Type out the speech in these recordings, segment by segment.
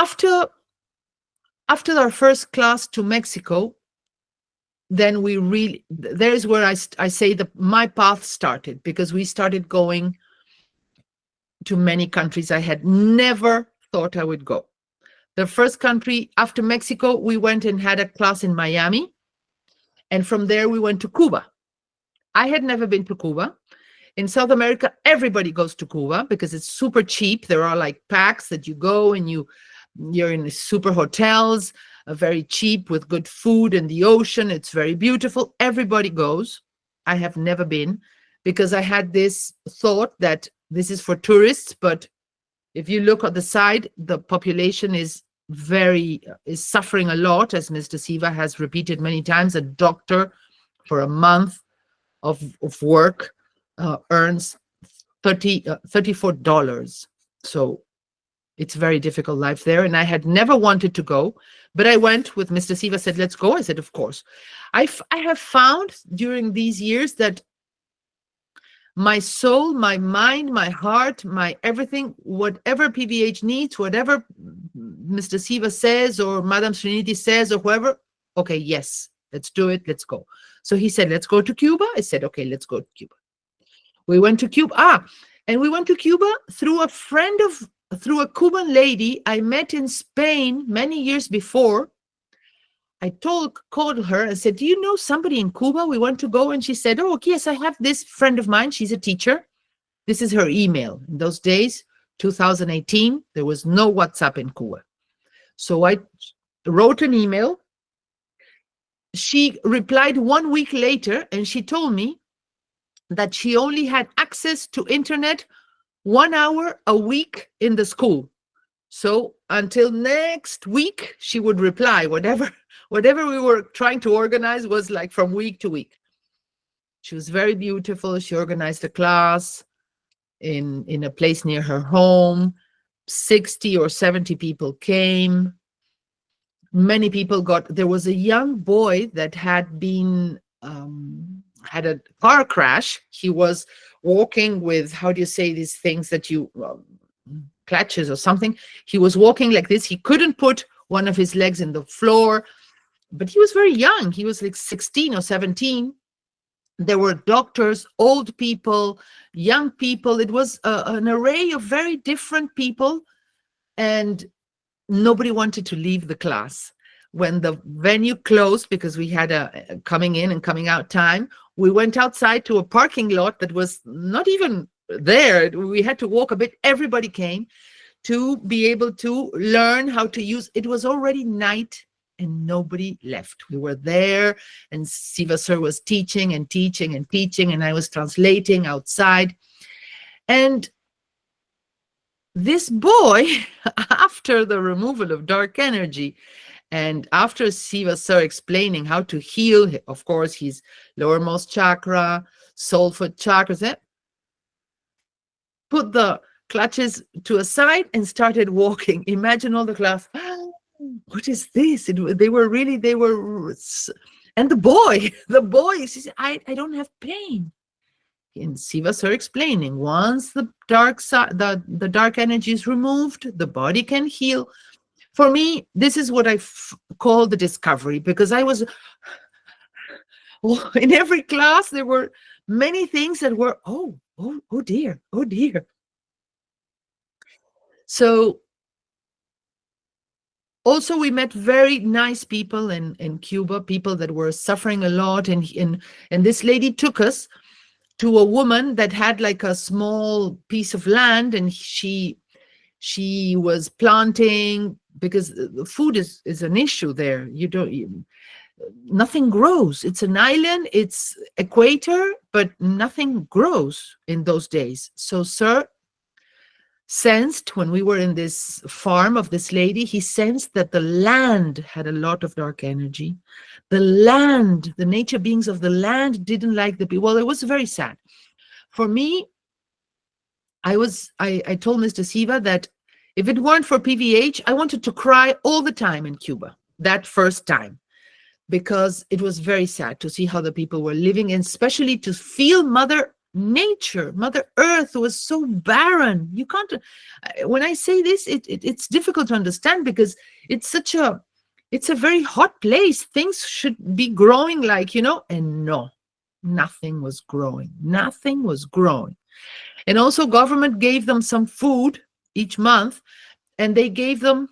After our first class to Mexico, then we really, there's where I say that my path started, because we started going to many countries I had never thought I would go. The first country after Mexico, we went and had a class in Miami. And from there, we went to Cuba. I had never been to Cuba. In South America, everybody goes to Cuba because it's super cheap. There are like packs that you go and you're in super hotels, very cheap with good food and the ocean. It's very beautiful. Everybody goes. I have never been, because I had this thought that this is for tourists, but if you look at the side, the population is suffering a lot, as Mr. Siva has repeated many times. A doctor for a month of work earns $34. So it's very difficult life there. And I had never wanted to go, but I went with Mr. Siva, said, let's go. I said, of course. I have found during these years that my soul, my mind, my heart, my everything, whatever PVH needs, whatever Mr. Siva says or Madame Trinity says or whoever, okay, yes, let's do it, let's go. So he said, let's go to Cuba. I said, okay, let's go to Cuba. We went to Cuba. And we went to Cuba through through a Cuban lady I met in Spain many years before. I called her and said, do you know somebody in Cuba? We want to go. And she said, oh, yes, I have this friend of mine. She's a teacher. This is her email. In those days, 2018, there was no WhatsApp in Cuba. So I wrote an email. She replied 1 week later, and she told me that she only had access to internet 1 hour a week in the school. So until next week, she would reply. Whatever we were trying to organize was like from week to week. She was very beautiful. She organized a class in a place near her home. 60 or 70 people came. Many people there was a young boy that had been, had a car crash. He was walking with, how do you say these things that you, clutches or something. He was walking like this. He couldn't put one of his legs in the floor, but he was very young. He was like 16 or 17. There were doctors, old people, young people. It was an array of very different people, and nobody wanted to leave the class. When the venue closed, because we had a coming in and coming out time, we went outside to a parking lot that was not even there. We had to walk a bit. Everybody came to be able to learn how to use. It was already night and nobody left. We were there, and Siva sir was teaching and teaching and teaching, and I was translating outside. And this boy, after the removal of dark energy, and after Siva sir explaining how to heal, of course, his lowermost chakra, soul foot chakras, put the clutches to a side and started walking. Imagine all the class. What is this? And the boy, he said, I don't have pain. And Siva sir explaining, once the dark side, the dark energy is removed, the body can heal. For me, this is what I call the discovery, because I was, in every class, there were many things that were, oh dear. So also we met very nice people in Cuba, people that were suffering a lot. And this lady took us to a woman that had like a small piece of land, and she was planting, because the food is an issue there. Nothing grows. It's an island, it's equator, but nothing grows in those days. So sir sensed, when we were in this farm of this lady, he sensed that the land had a lot of dark energy. The land, the nature beings of the land didn't like the people. Well, it was very sad. For me, I told Mr. Siva that if it weren't for PVH, I wanted to cry all the time in Cuba, that first time, because it was very sad to see how the people were living, and especially to feel Mother nature, Mother Earth was so barren. You can't, when I say this, it's difficult to understand because it's such a, it's a very hot place. Things should be growing like, and no, nothing was growing. Nothing was growing. And also government gave them some food each month, and they gave them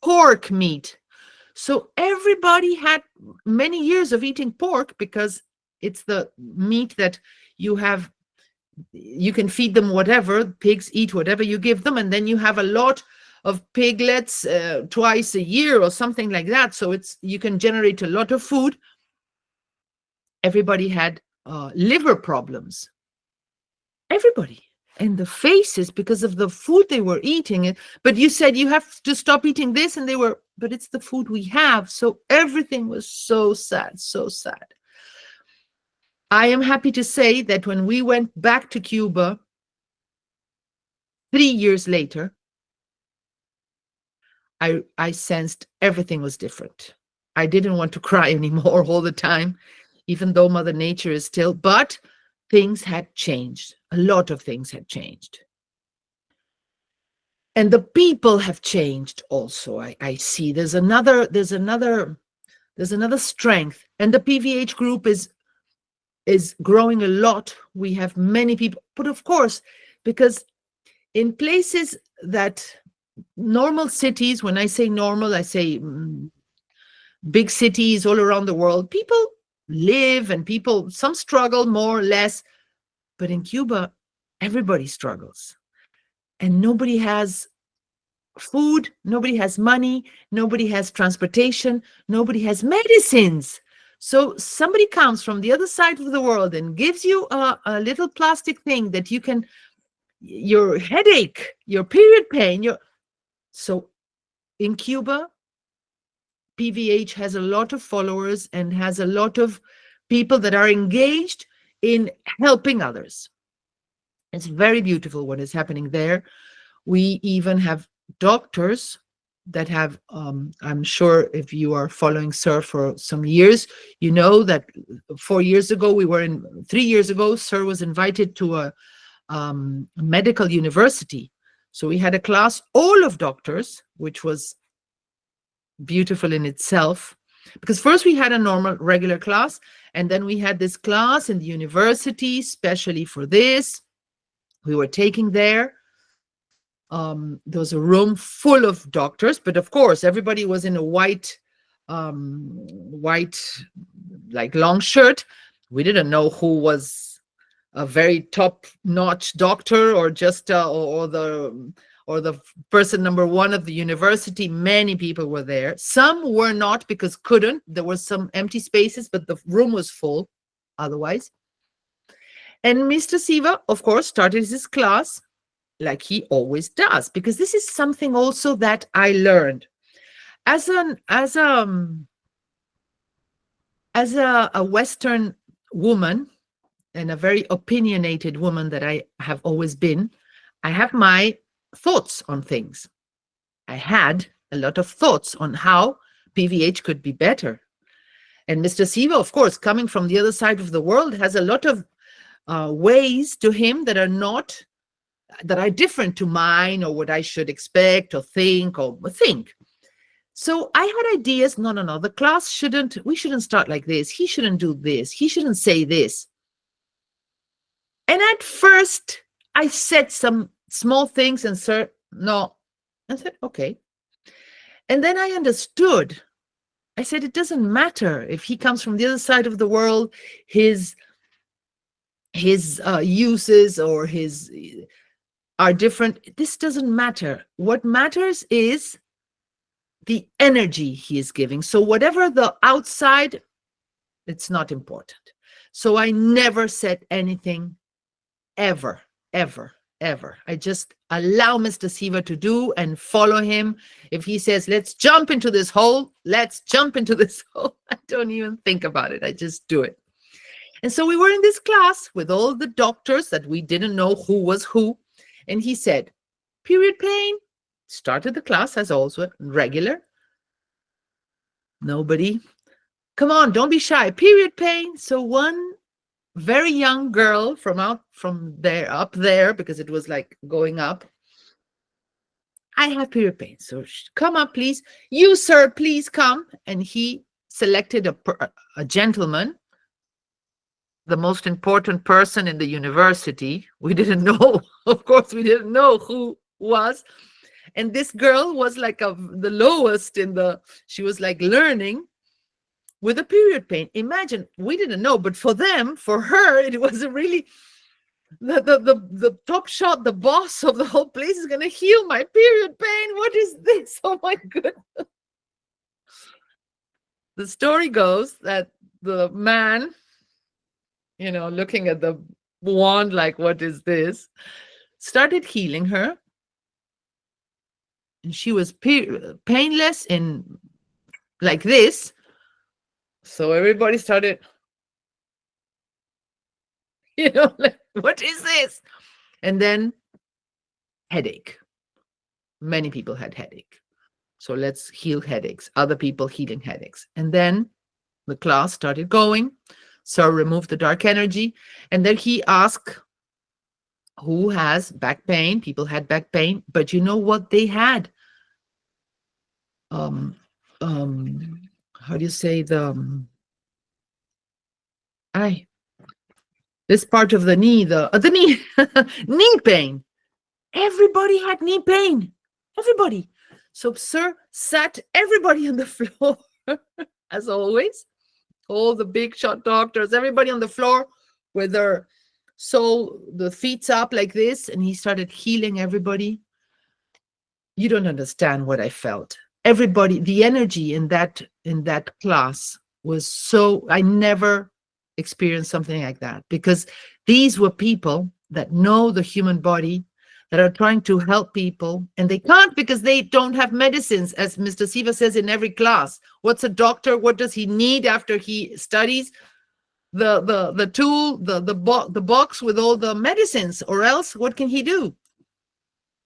pork meat. So everybody had many years of eating pork because it's the meat that you have, you can feed them whatever, pigs eat whatever you give them, and then you have a lot of piglets twice a year or something like that. So it's, you can generate a lot of food. Everybody had liver problems. Everybody. And the faces, because of the food they were eating. But you said you have to stop eating this, and they were, but it's the food we have. So everything was so sad, so sad. I am happy to say that when we went back to Cuba 3 years later, I sensed everything was different. I didn't want to cry anymore all the time, even though Mother Nature is still, but things had changed. A lot of things had changed. And the people have changed also. I see there's another strength. And the PVH group is growing a lot. We have many people, but of course, because in places that normal cities, when I say normal, I say big cities all around the world, people live and people, some struggle more or less, but in Cuba, everybody struggles. And nobody has food, nobody has money, nobody has transportation, nobody has medicines. So somebody comes from the other side of the world and gives you a little plastic thing that you can, your headache, your period pain, so in Cuba, PVH has a lot of followers and has a lot of people that are engaged in helping others. It's very beautiful what is happening there. We even have doctors that have, I'm sure if you are following Sir for some years, you know that 3 years ago, Sir was invited to a medical university. So we had a class, all of doctors, which was beautiful in itself. Because first we had a normal, regular class, and then we had this class in the university, specially for this. We were taking there. There was a room full of doctors, but of course, everybody was in a white, like long shirt. We didn't know who was a very top-notch doctor or just or the person number one of the university. Many people were there. Some were not because couldn't. There were some empty spaces, but the room was full otherwise. And Mr. Siva, of course, started his class like he always does, because this is something also that I learned as a Western woman and a very opinionated woman that I have always been. I have my thoughts on things. I had a lot of thoughts on how PVH could be better. And Mr. Siva, of course, coming from the other side of the world, has a lot of ways to him that are different to mine or what I should expect or think. So I had ideas. No, the class we shouldn't start like this. He shouldn't do this. He shouldn't say this. And at first I said some small things and Sir, no. I said, okay. And then I understood. I said, it doesn't matter if he comes from the other side of the world, his uses or his are different. This doesn't matter. What matters is the energy he is giving. So whatever the outside, it's not important. So I never said anything ever. I just allow Mr. Siva to do and follow him. If he says, let's jump into this hole, let's jump into this hole. I don't even think about it. I just do it. And so we were in this class with all the doctors that we didn't know who was who. And he said, period pain. Started the class as also regular. Nobody. Come on, don't be shy. Period pain. So one very young girl from there up there, because it was like going up. I have period pain. So come up, please. You, sir, please come. And he selected a gentleman, the most important person in the university. We didn't know, of course, we didn't know who was. And this girl was like the lowest in the, she was like learning with a period pain. Imagine, we didn't know, but for them, for her, it was a really, the top shot, the boss of the whole place is going to heal my period pain. What is this? Oh my goodness. The story goes that the man, looking at the wand like, what is this? Started healing her. And she was painless in like this. So everybody started, like, what is this? And then headache. Many people had headache. So let's heal headaches. Other people healing headaches. And then the class started going. So removed the dark energy. And then he asked who has back pain. People had back pain. But you know what they had? How do you say this part of the knee, the knee, knee pain. Everybody had knee pain. Everybody. So sir sat everybody on the floor, as always. All the big shot doctors, everybody on the floor with their the feet up like this, and he started healing everybody. You don't understand what I felt. Everybody, the energy in that class was so, I never experienced something like that, because these were people that know the human body, that are trying to help people, and they can't because they don't have medicines, as Mr. Siva says in every class. What's a doctor? What does he need after he studies? The tool, the box with all the medicines, or else what can he do?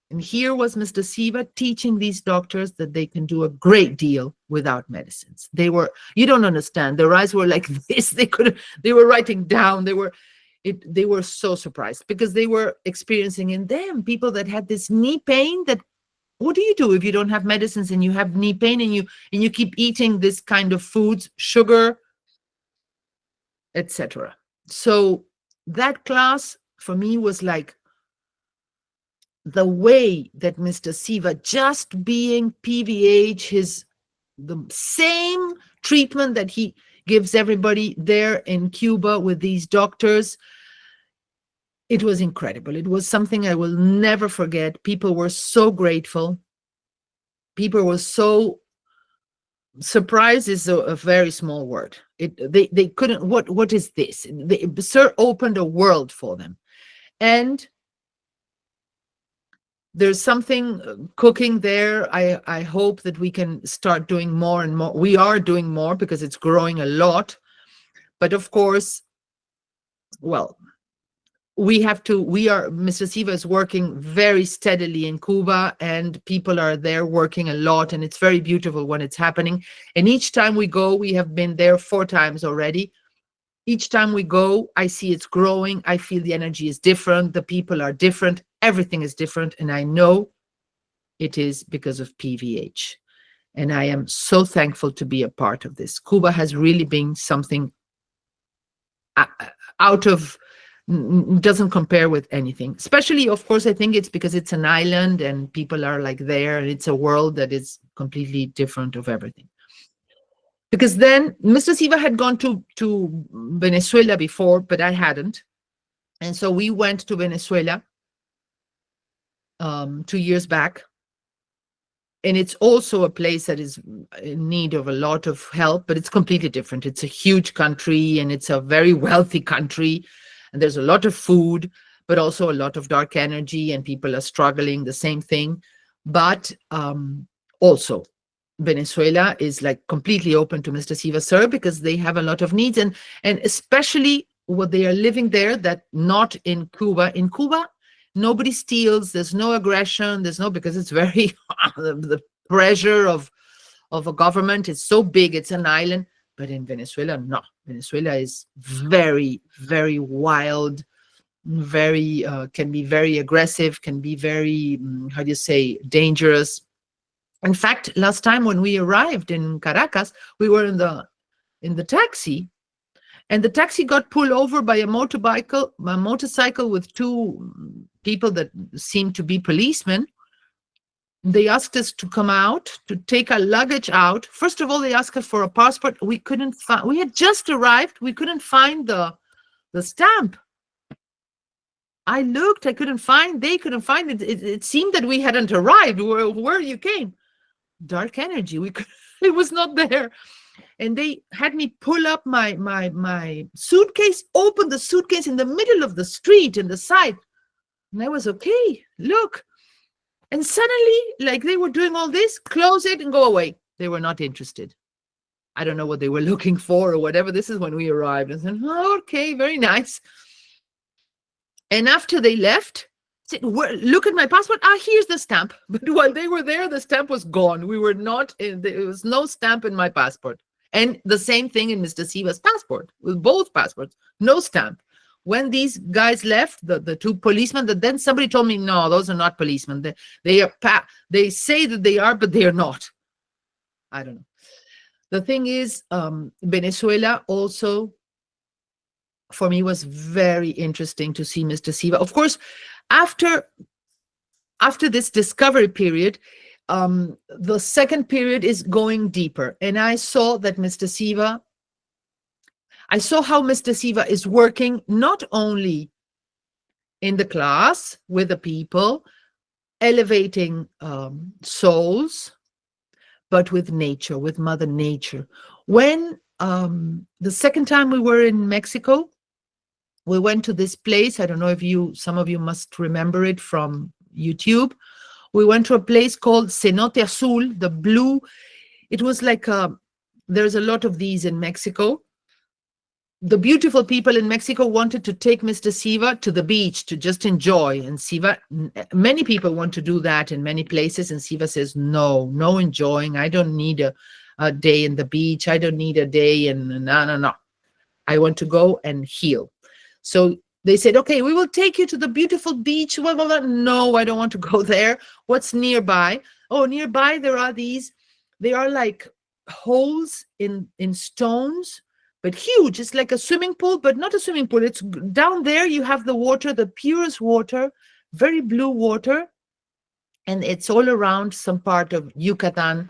And here was Mr. Siva teaching these doctors that they can do a great deal without medicines. They were, you don't understand, their eyes were like this. They were writing down. They were so surprised, because they were experiencing in them people that had this knee pain. That, what do you do if you don't have medicines and you have knee pain, and you keep eating this kind of foods, sugar, etc. So that class for me was like the way that Mr. Siva, just being PVH, the same treatment that he gives everybody there in Cuba with these doctors. It was incredible. It was something I will never forget. People were so grateful. People were so, surprise is a very small word. They couldn't, what is this? Sir opened a world for them. And there's something cooking there. I hope that we can start doing more and more. We are doing more because it's growing a lot. But of course, well, Mr. Siva is working very steadily in Cuba, and people are there working a lot, and it's very beautiful when it's happening. And each time we go, we have been there 4 times already. Each time we go, I see it's growing. I feel the energy is different. The people are different. Everything is different. And I know it is because of PVH. And I am so thankful to be a part of this. Cuba has really been something out of, doesn't compare with anything. Especially, of course, I think it's because it's an island and people are like there, and it's a world that is completely different of everything. Because then Mr. Siva had gone to Venezuela before, but I hadn't. And so we went to Venezuela 2 years back. And it's also a place that is in need of a lot of help, but it's completely different. It's a huge country, and it's a very wealthy country. And there's a lot of food, but also a lot of dark energy, and people are struggling, the same thing. But also, Venezuela is like completely open to Mr. Siva Sir, because they have a lot of needs, and especially what they are living there, that not in Cuba. In Cuba, nobody steals, there's no aggression, because it's very, the pressure of a government is so big, it's an island. But in Venezuela, no. Venezuela is very, very wild, very can be very aggressive, can be very how do you say, dangerous. In fact, last time when we arrived in Caracas, we were in the taxi, and the taxi got pulled over by a motorcycle with two people that seemed to be policemen. They asked us to come out to take our luggage out. First of all, they asked us for a passport. We couldn't find. We had just arrived. We couldn't find the stamp. I looked. I couldn't find. They couldn't find it. It seemed that we hadn't arrived. Where you came? Dark energy. It was not there. And they had me pull up my suitcase, open the suitcase in the middle of the street in the side. And I was okay. Look. And suddenly, like they were doing all this, close it and go away. They were not interested. I don't know what they were looking for or whatever. This is when we arrived. And said, oh, okay, very nice. And after they left, said, look at my passport. Here's the stamp. But while they were there, the stamp was gone. We were not, there was no stamp in my passport. And the same thing in Mr. Siva's passport, with both passports, no stamp. When these guys left, the two policemen, that then somebody told me, no, those are not policemen. They say that they are, but they are not. I don't know. The thing is, Venezuela also, for me, was very interesting to see Mr. Siva. Of course, after this discovery period, the second period is going deeper. And I saw that Mr. Siva, I saw how Mr. Siva is working not only in the class with the people, elevating souls, but with nature, with Mother Nature. When the second time we were in Mexico, we went to this place. I don't know if some of you must remember it from YouTube. We went to a place called Cenote Azul, the blue. It was like there's a lot of these in Mexico. The beautiful people in Mexico wanted to take Mr. Siva to the beach to just enjoy. And Siva, many people want to do that in many places. And Siva says, no enjoying. I don't need a day in the beach. I don't need a day no. I want to go and heal. So they said, okay, we will take you to the beautiful beach. Blah, blah, blah. No, I don't want to go there. What's nearby? Oh, nearby there are these, they are like holes in stones, but huge. It's like a swimming pool, but not a swimming pool. It's down there. You have the water, the purest water, very blue water. And it's all around some part of Yucatan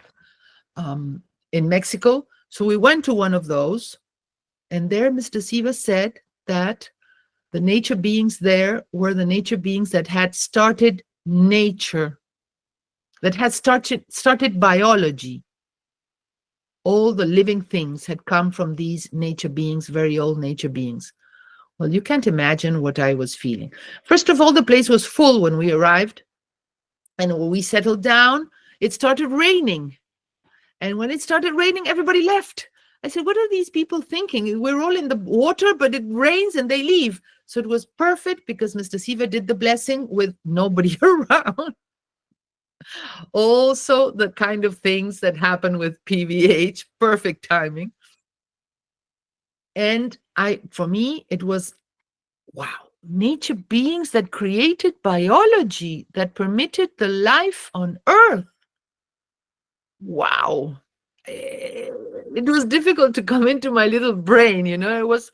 in Mexico. So we went to one of those. And there Mr. Siva said that the nature beings there were the nature beings that had started nature, that had started biology. All the living things had come from these nature beings, very old nature beings. Well, you can't imagine what I was feeling. First of all, the place was full when we arrived. And when we settled down, it started raining. And when it started raining, everybody left. I said, what are these people thinking? We're all in the water, but it rains and they leave. So it was perfect because Mr. Siva did the blessing with nobody around. Also, the kind of things that happen with PVH, perfect timing. And for me, it was, wow, nature beings that created biology, that permitted the life on Earth. Wow. It was difficult to come into my little brain, it was,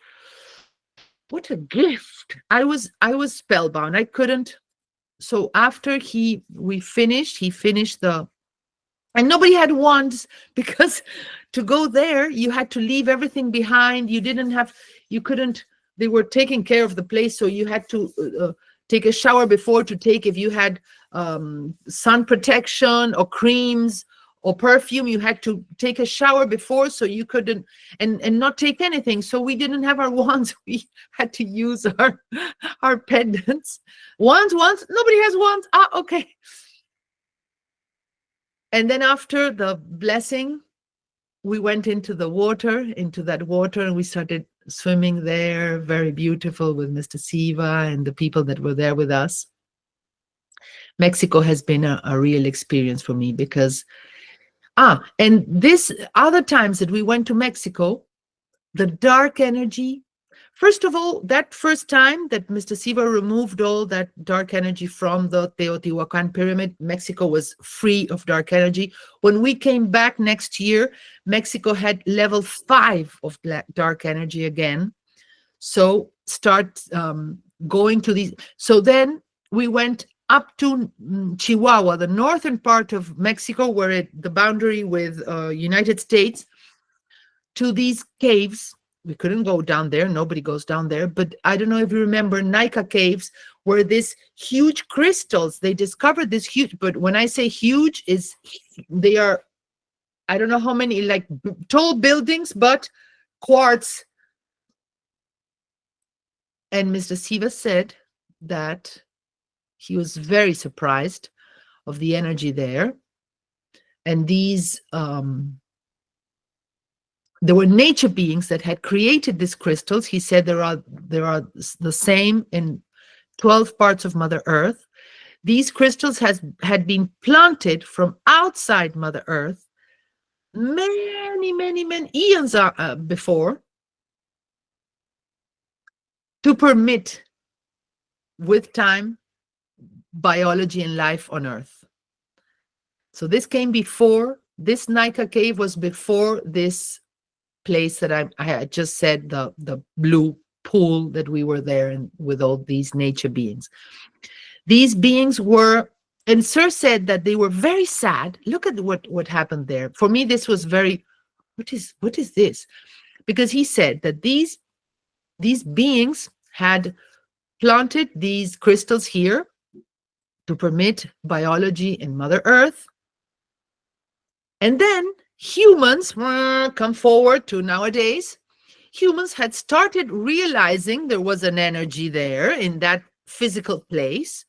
what a gift. I was spellbound. I couldn't. So after he finished and nobody had wands, because to go there, you had to leave everything behind. They were taking care of the place. So you had to take a shower before if you had sun protection or creams or perfume, you had to take a shower before, so you couldn't, and not take anything. So we didn't have our wands. We had to use our pendants. Wands, nobody has wands. Okay. And then after the blessing, we went into that water, and we started swimming there, very beautiful, with Mr. Siva and the people that were there with us. Mexico has been a real experience for me, because And this other times that we went to Mexico, the dark energy. First of all, that first time that Mr. Siva removed all that dark energy from the Teotihuacan pyramid, Mexico was free of dark energy. When we came back next year, Mexico had level 5 of dark energy again. So start going to these. So then we went up to Chihuahua, the northern part of Mexico, where the boundary with United States, to these caves. We couldn't go down there. Nobody goes down there. But I don't know if you remember Nika caves, where this huge crystals, they discovered this huge, but when I say huge, they are, I don't know how many, like tall buildings, but quartz. And Mr. Siva said that he was very surprised of the energy there. And these, there were nature beings that had created these crystals. He said there are the same in 12 parts of Mother Earth. These crystals had been planted from outside Mother Earth many eons before, to permit, with time, biology and life on Earth. So this came before. This Nika cave was before this place that I had just said, the blue pool that we were there and with all these nature beings. These beings were, and Sir said that they were very sad. Look at what happened there. For me, this was very, what is this? Because he said that these beings had planted these crystals here to permit biology in Mother Earth. And then humans come forward to nowadays. Humans had started realizing there was an energy there in that physical place.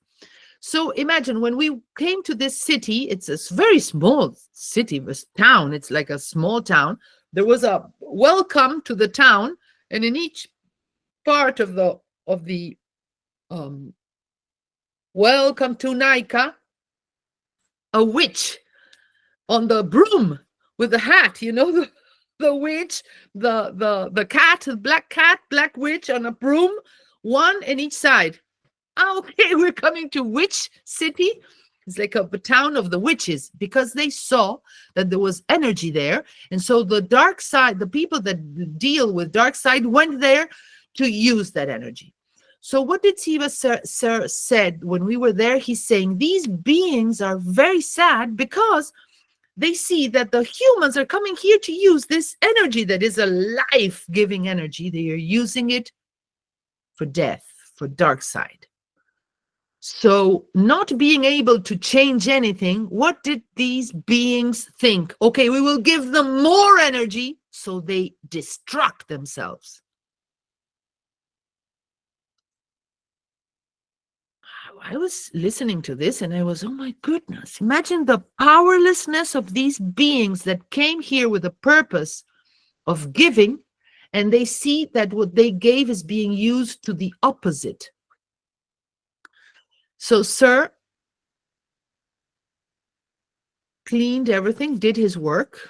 So imagine when we came to this city, it's a very small city, this town, it's like a small town. There was a welcome to the town, and in each part of the welcome to Nika, a witch on the broom with the hat, the witch, the cat, the black witch on a broom, one in each side. Okay, we're coming to witch city. It's like a town of the witches, because they saw that there was energy there. And so the dark side, the people that deal with dark side went there to use that energy. So what did Siva Sir said when we were there? He's saying these beings are very sad because they see that the humans are coming here to use this energy that is a life-giving energy. They are using it for death, for dark side. So not being able to change anything, what did these beings think? Okay, we will give them more energy, so they destruct themselves. I was listening to this and I was, oh my goodness, imagine the powerlessness of these beings that came here with a purpose of giving, and they see that what they gave is being used to the opposite. So Sir cleaned everything, did his work,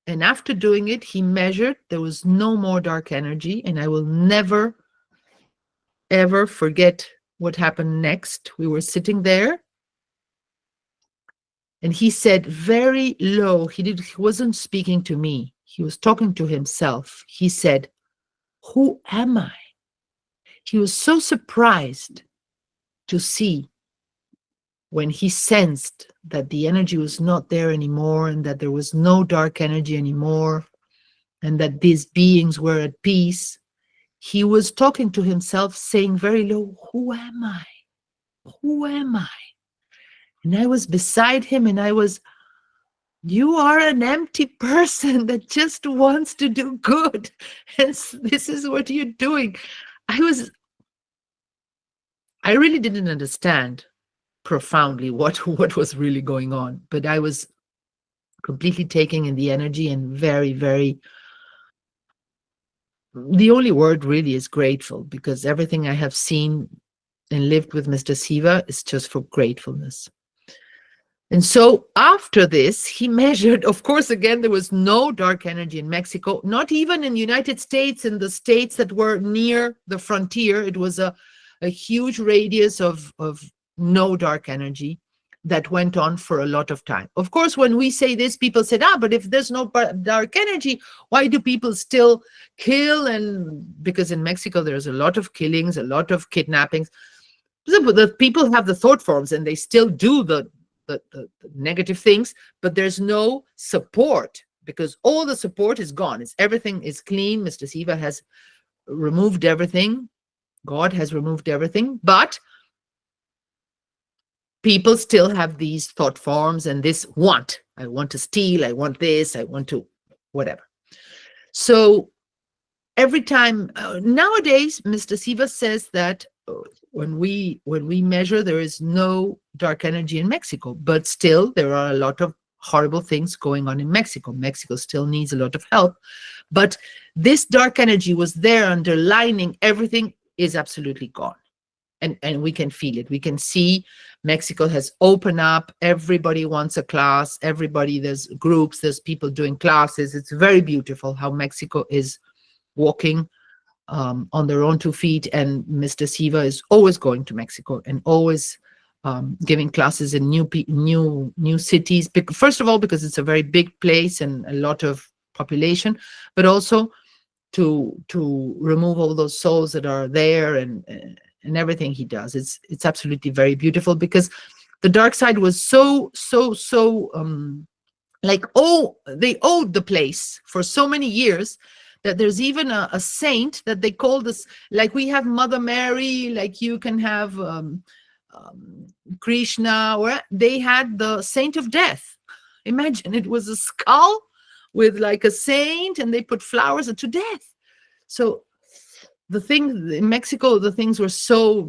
and after doing it, he measured, there was no more dark energy, and I will never, ever forget what happened next. We were sitting there, and he said very low, he wasn't speaking to me, he was talking to himself. He said, "Who am I?" He was so surprised to see, when he sensed that the energy was not there anymore, and that there was no dark energy anymore, and that these beings were at peace, he was talking to himself, saying very low, "Who am I? Who am I?" And I was beside him, and I was, "You are an empty person that just wants to do good. And this is what you're doing." I really didn't understand profoundly what was really going on, but I was completely taking in the energy, and very, very, the only word really is grateful, because everything I have seen and lived with Mr. Siva is just for gratefulness. And so after this, he measured, of course, again, there was no dark energy in Mexico, not even in the United States, in the states that were near the frontier. It was a huge radius of no dark energy that went on for a lot of time. Of course, when we say this, people said, but if there's no dark energy, why do people still kill? And because in Mexico, there's a lot of killings, a lot of kidnappings. The people have the thought forms and they still do the negative things, but there's no support because all the support is gone. Everything is clean. Mr. Siva has removed everything. God has removed everything, but people still have these thought forms and this want. I want to steal. I want this. I want to whatever. So every time nowadays, Mr. Siva says that when we measure, there is no dark energy in Mexico, but still there are a lot of horrible things going on in Mexico. Mexico still needs a lot of help, but this dark energy was there underlining everything is absolutely gone. And we can feel it. We can see Mexico has opened up. Everybody wants a class. Everybody, there's groups, there's people doing classes. It's very beautiful how Mexico is walking on their own 2 feet, and Mr. Siva is always going to Mexico and always giving classes in new cities. First of all, because it's a very big place and a lot of population, but also to remove all those souls that are there and everything he does. It's absolutely very beautiful because the dark side was so like they owed the place for so many years that there's even a saint that they call this, like we have Mother Mary, like you can have Krishna, or they had the saint of death. Imagine, it was a skull with like a saint and they put flowers to death. So the thing in Mexico, the things were so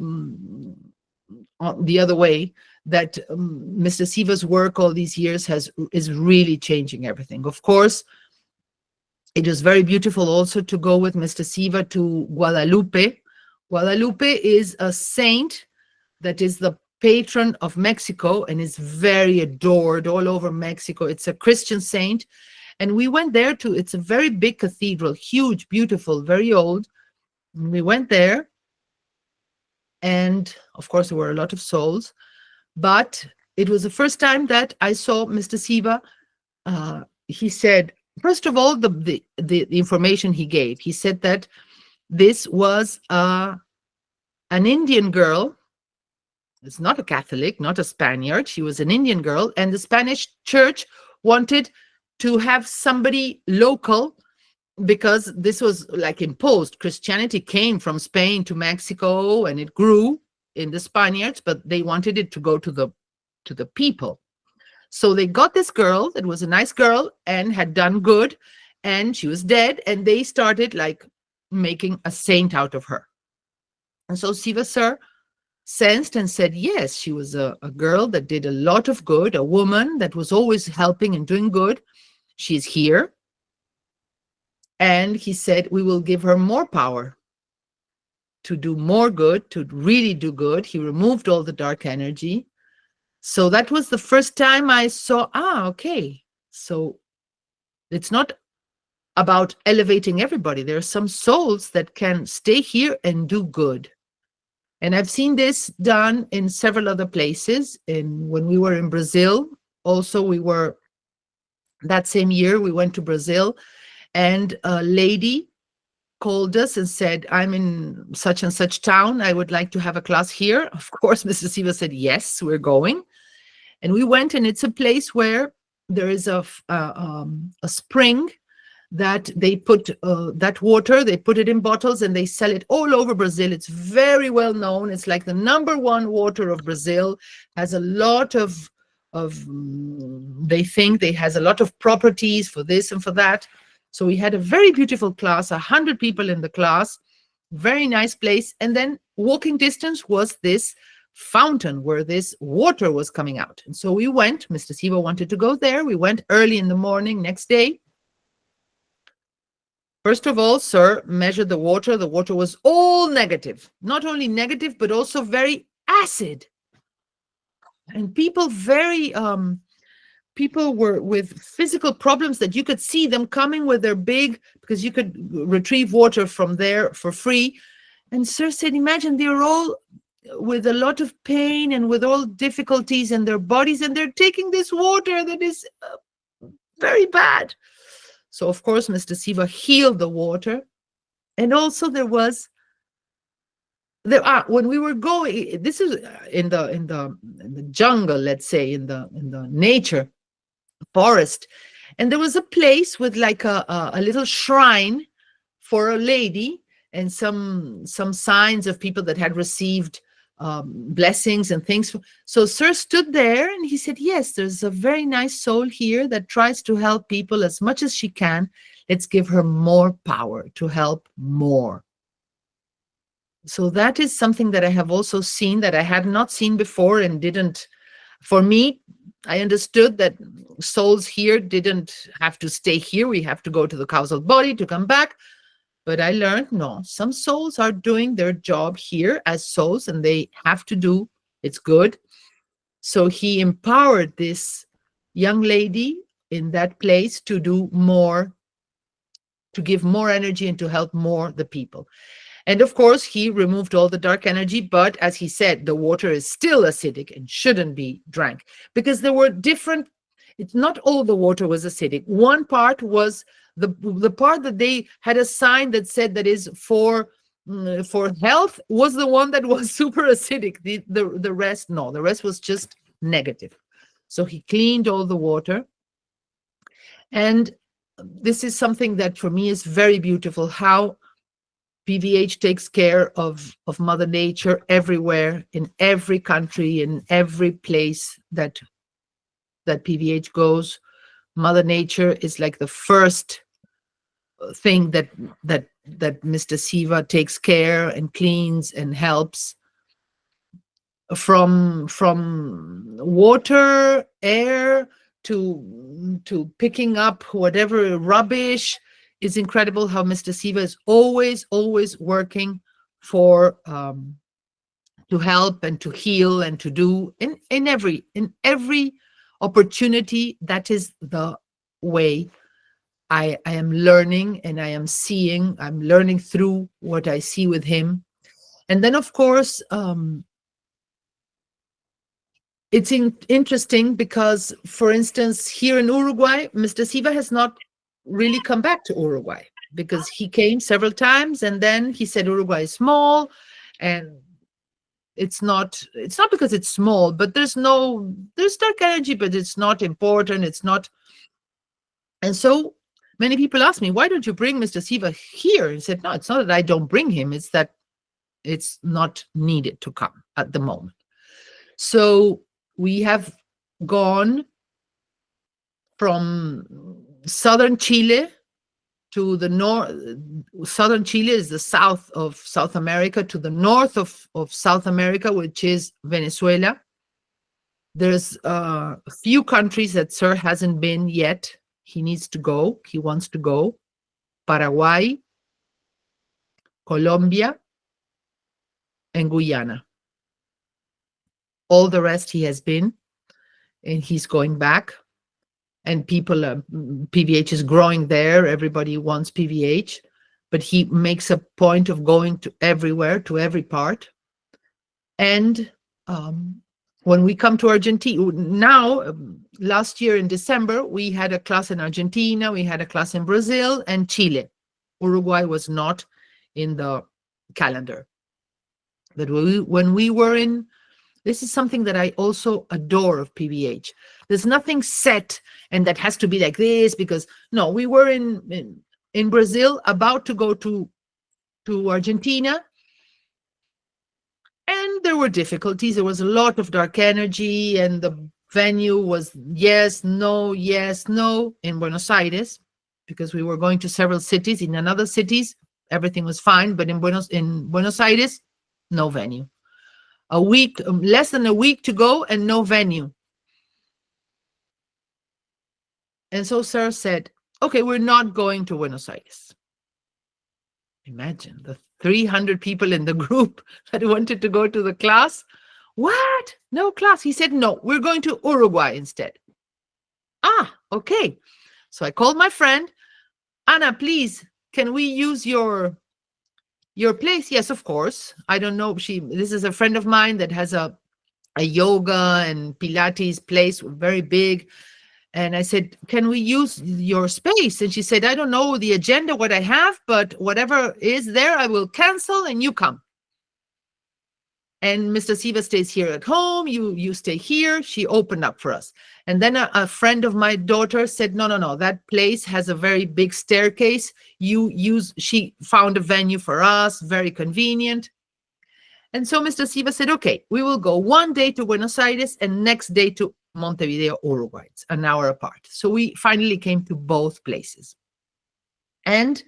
the other way that Mr. Siva's work all these years is really changing everything. Of course, it was very beautiful also to go with Mr. Siva to Guadalupe. Guadalupe is a saint that is the patron of Mexico and is very adored all over Mexico. It's a Christian saint. And we went there it's a very big cathedral, huge, beautiful, very old. We went there, and of course there were a lot of souls, but it was the first time that I saw Mr. Siva. He said, first of all, the information he gave, he said that this was an Indian girl. It's not a Catholic, not a Spaniard. She was an Indian girl, and the Spanish church wanted to have somebody local because this was like imposed. Christianity came from Spain to Mexico and it grew in the Spaniards, but they wanted it to go to the people. So they got this girl that was a nice girl and had done good, and she was dead, and they started like making a saint out of her. And so Siva sir sensed and said, yes, she was a girl that did a lot of good, a woman that was always helping and doing good. She's here. And he said, we will give her more power to do more good, to really do good. He removed all the dark energy. So that was the first time I saw, okay. So it's not about elevating everybody. There are some souls that can stay here and do good. And I've seen this done in several other places. And when we were in Brazil, also that same year, we went to Brazil, and a lady called us and said, I'm in such and such town. I would like to have a class here. Of course, Mr. Siva said, yes, we're going. And we went, and it's a place where there is a spring that they put that water, they put it in bottles and they sell it all over Brazil. It's very well known. It's like the #1 water of Brazil. Has a lot of they think they has a lot of properties for this and for that. So we had a very beautiful class, 100 people in the class, very nice place. And then walking distance was this fountain where this water was coming out. And so we went, Mr. Siva wanted to go there. We went early in the morning, next day. First of all, sir measured the water. The water was all negative, not only negative, but also very acid. and people were with physical problems that you could see them coming with their big, because you could retrieve water from there for free. And Sir said, imagine they're all with a lot of pain and with all difficulties in their bodies, and they're taking this water that is very bad. So of course, Mr. Siva healed the water. And also when we were going, this is in the jungle, let's say, in the nature forest, and there was a place with like a little shrine for a lady, and some signs of people that had received blessings and things. So Sir stood there and he said, yes, there's a very nice soul here that tries to help people as much as she can. Let's give her more power to help more. So that is something that I have also seen, that I had not seen before, and didn't, for me, I understood that souls here didn't have to stay here. We have to go to the causal body to come back. But I learned, no, some souls are doing their job here as souls, and they have to do, it's good. So he empowered this young lady in that place to do more, to give more energy and to help more the people. And of course, he removed all the dark energy, but as he said, the water is still acidic and shouldn't be drank, because there were different, it's not all the water was acidic. One part was the part that they had a sign that said that is for health, was the one that was super acidic. The rest, no, the rest was just negative. So he cleaned all the water. And this is something that for me is very beautiful, how PVH takes care of Mother Nature everywhere, in every country, in every place that PVH goes. Mother Nature is like the first thing that Mr. Siva takes care and cleans and helps, from water, air, to picking up whatever rubbish. It's incredible how Mr. Siva is always working for to help and to heal and to do in every opportunity. That is the way I am learning, and I am seeing. I'm learning through what I see with him. And then, of course, it's interesting because, for instance, here in Uruguay, Mr. Siva has not really come back to Uruguay, because he came several times and then he said Uruguay is small, and it's not because it's small, but there's dark energy, but it's not important. It's not. And so many people ask me, why don't you bring Mr. Siva here? And said, no, it's not that I don't bring him. It's that it's not needed to come at the moment. So we have gone from southern Chile to the north. Southern Chile is the south of South America, to the north of South America, which is Venezuela. There's a few countries that Sir hasn't been yet. He needs to go. He wants to go. Paraguay, Colombia, and Guyana. All the rest he has been, and he's going back. And people, PVH is growing there. Everybody wants PVH, but he makes a point of going to everywhere, to every part. And when we come to Argentina, now, last year in December, we had a class in Argentina, we had a class in Brazil and Chile. Uruguay was not in the calendar. But when we were in, this is something that I also adore of PVH. There's nothing set and that has to be like this, because no, we were in Brazil, about to go to Argentina, and there were difficulties. There was a lot of dark energy, and the venue was yes, no in Buenos Aires, because we were going to several cities. In another cities, everything was fine, but in Buenos Aires, no venue. A week, less than a week to go, and no venue. And so Sir said, okay, we're not going to Buenos Aires. Imagine the 300 people in the group that wanted to go to the class What? No class? He said, no, we're going to Uruguay instead. Ah, okay. So I called my friend, Anna, please, can we use your place? Yes, of course. I don't know. This is a friend of mine that has a yoga and Pilates place, very big. And I said, can we use your space? And she said, I don't know the agenda, what I have, but whatever is there, I will cancel and you come. And Mr. Siva stays here at home. You stay here. She opened up for us. And then a friend of my daughter said, no, no, no, that place has a very big staircase. She found a venue for us, very convenient. And so Mr. Siva said, okay, we will go one day to Buenos Aires and next day to Montevideo, Uruguay. It's an hour apart. So we finally came to both places. And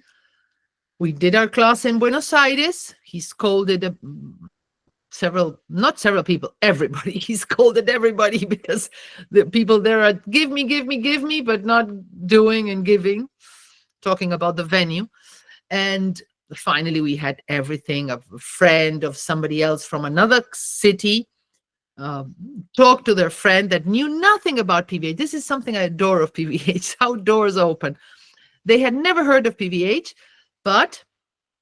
we did our class in Buenos Aires. He scolded not several people, everybody. He scolded everybody because the people there are give me, but not doing and giving, talking about the venue. And finally, we had everything. A friend of somebody else from another city talked to their friend that knew nothing about PVH. This is something I adore of PVH, how doors open. They had never heard of PVH, but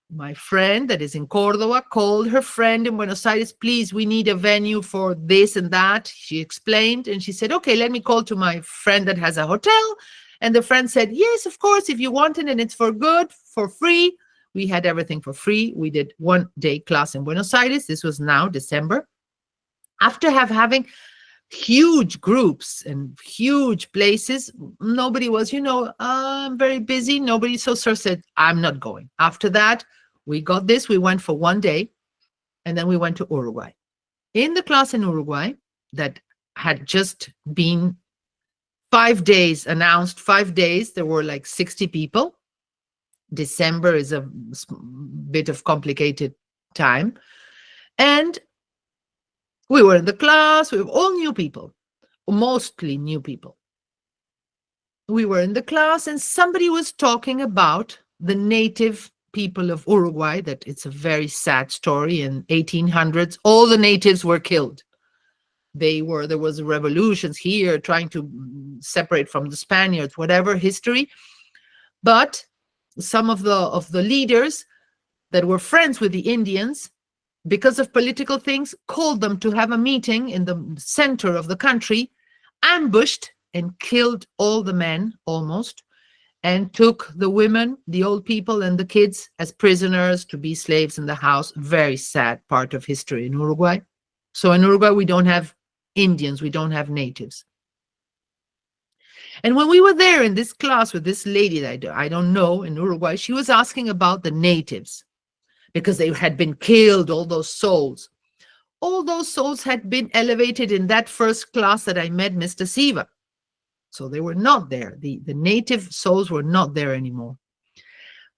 my friend that is in Córdoba called her friend in Buenos Aires, please, we need a venue for this and that. She explained, and she said, okay, let me call to my friend that has a hotel. And the friend said, yes, of course, if you want it and it's for good, for free. We had everything for free. We did 1 day class in Buenos Aires. This was now December. After having huge groups and huge places, nobody was, I'm very busy. Nobody. So Sir said, I'm not going. After that, we got this. We went for 1 day, and then we went to Uruguay. In the class in Uruguay that had just been 5 days announced, 5 days, there were like 60 people. December is a bit of complicated time. And we were in the class. We were all new people, mostly new people. We were in the class and somebody was talking about the native people of Uruguay, that it's a very sad story. In 1800s, all the natives were killed. There was revolutions here trying to separate from the Spaniards, whatever history. But some of the leaders that were friends with the Indians, because of political things, called them to have a meeting in the center of the country, ambushed and killed all the men almost, and took the women, the old people, and the kids as prisoners to be slaves in the house. Very sad part of history in Uruguay. So in Uruguay, we don't have Indians, we don't have natives. And when we were there in this class with this lady that I don't know in Uruguay, she was asking about the natives because they had been killed, all those souls. All those souls had been elevated in that first class that I met Mr. Siva. So they were not there. The native souls were not there anymore.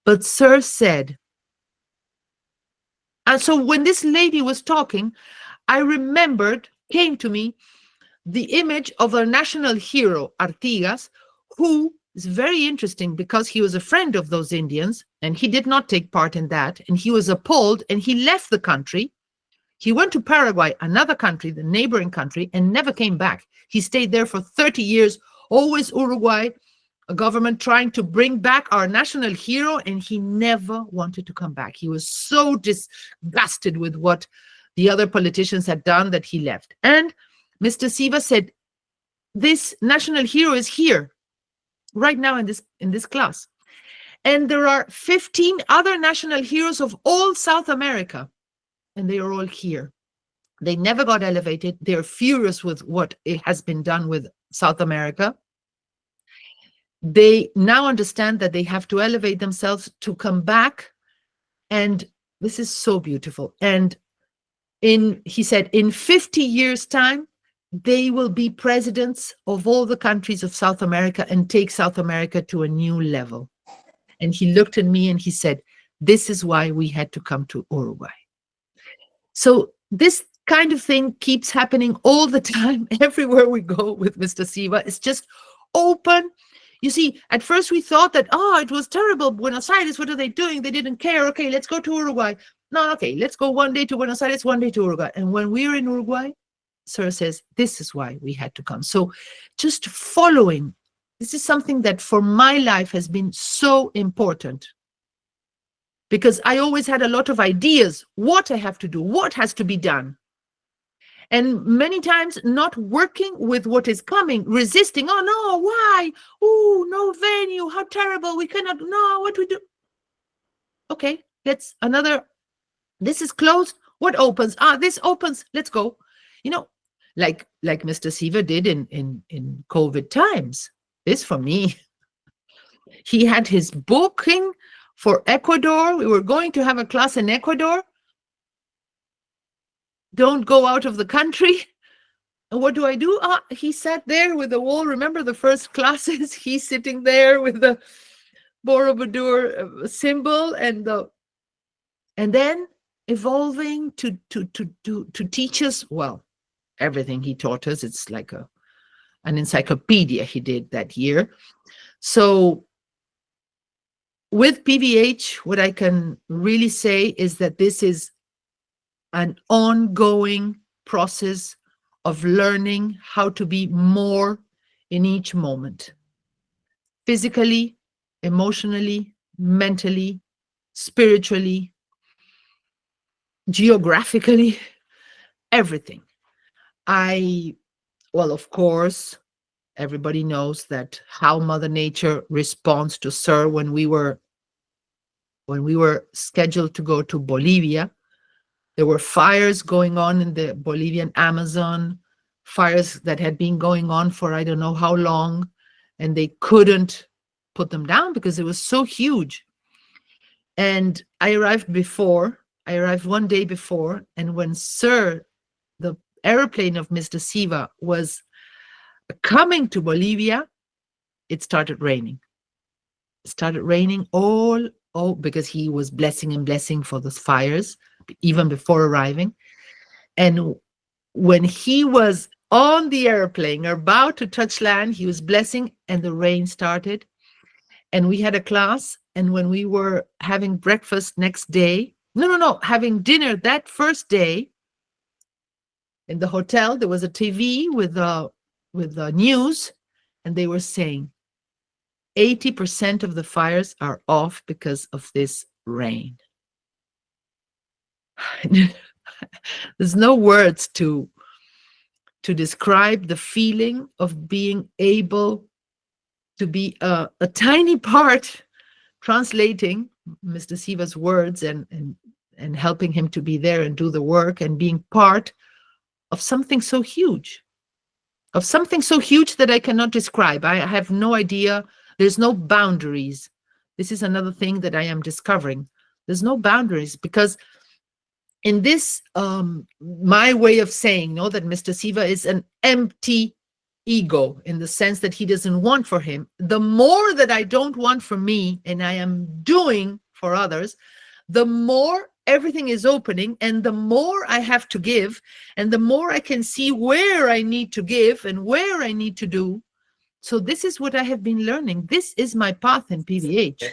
But Sir said, and so when this lady was talking, I remembered, came to me, the image of our national hero, Artigas, who is very interesting because he was a friend of those Indians and he did not take part in that. And he was appalled and he left the country. He went to Paraguay, another country, the neighboring country, and never came back. He stayed there for 30 years, always Uruguay, a government trying to bring back our national hero, and he never wanted to come back. He was so disgusted with what the other politicians had done that he left. And Mr. Siva said, this national hero is here right now in this class. And there are 15 other national heroes of all South America, and they are all here. They never got elevated. They're furious with what it has been done with South America. They now understand that they have to elevate themselves to come back. And this is so beautiful. And he said, in 50 years' time, they will be presidents of all the countries of South America and take South America to a new level. And he looked at me and he said, this is why we had to come to Uruguay. So this kind of thing keeps happening all the time, everywhere we go with Mr. Siva. It's just open. You see, at first we thought that, it was terrible. Buenos Aires, what are they doing? They didn't care. Okay, let's go to Uruguay. No, okay, let's go 1 day to Buenos Aires, 1 day to Uruguay. And when we were in Uruguay, Sir says, this is why we had to come. So just following, this is something that for my life has been so important, because I always had a lot of ideas, what I have to do, what has to be done. And many times not working with what is coming, resisting, oh no, why? Oh, no venue, how terrible, we cannot, no, what we do? Okay, that's another, this is closed, what opens? Ah, this opens, let's go. You know, like Mr. Siva did in COVID times. This for me, he had his booking for Ecuador. We were going to have a class in Ecuador. Don't go out of the country. And what do? He sat there with the wall. Remember the first classes? He's sitting there with the Borobudur symbol and then evolving to teach us, well, everything he taught us. It's like an encyclopedia he did that year. So with PVH, what I can really say is that this is an ongoing process of learning how to be more in each moment, physically, emotionally, mentally, spiritually, geographically, everything. Well, of course, everybody knows that how Mother Nature responds to Sir when we were scheduled to go to Bolivia. There were fires going on in the Bolivian Amazon, fires that had been going on for I don't know how long, and they couldn't put them down because it was so huge. And I arrived one day before, and when Sir, the airplane of Mr. Siva, was coming to Bolivia, it started raining. It started raining because he was blessing for the fires even before arriving. And when he was on the airplane about to touch land, he was blessing and the rain started. And we had a class, and when we were having breakfast next day, having dinner that first day in the hotel, there was a TV with the news, and they were saying 80% of the fires are off because of this rain. There's no words to describe the feeling of being able to be a tiny part translating Mr. Siva's words and helping him to be there and do the work and being part of something so huge, that I cannot describe. I have no idea. There's no boundaries. This is another thing that I am discovering. There's no boundaries, because in this, my way of saying, that Mr. Siva is an empty ego, in the sense that he doesn't want for him. The more that I don't want for me and I am doing for others, the more everything is opening, and the more I have to give, and the more I can see where I need to give and where I need to do. So this is what I have been learning. This is my path in PVH.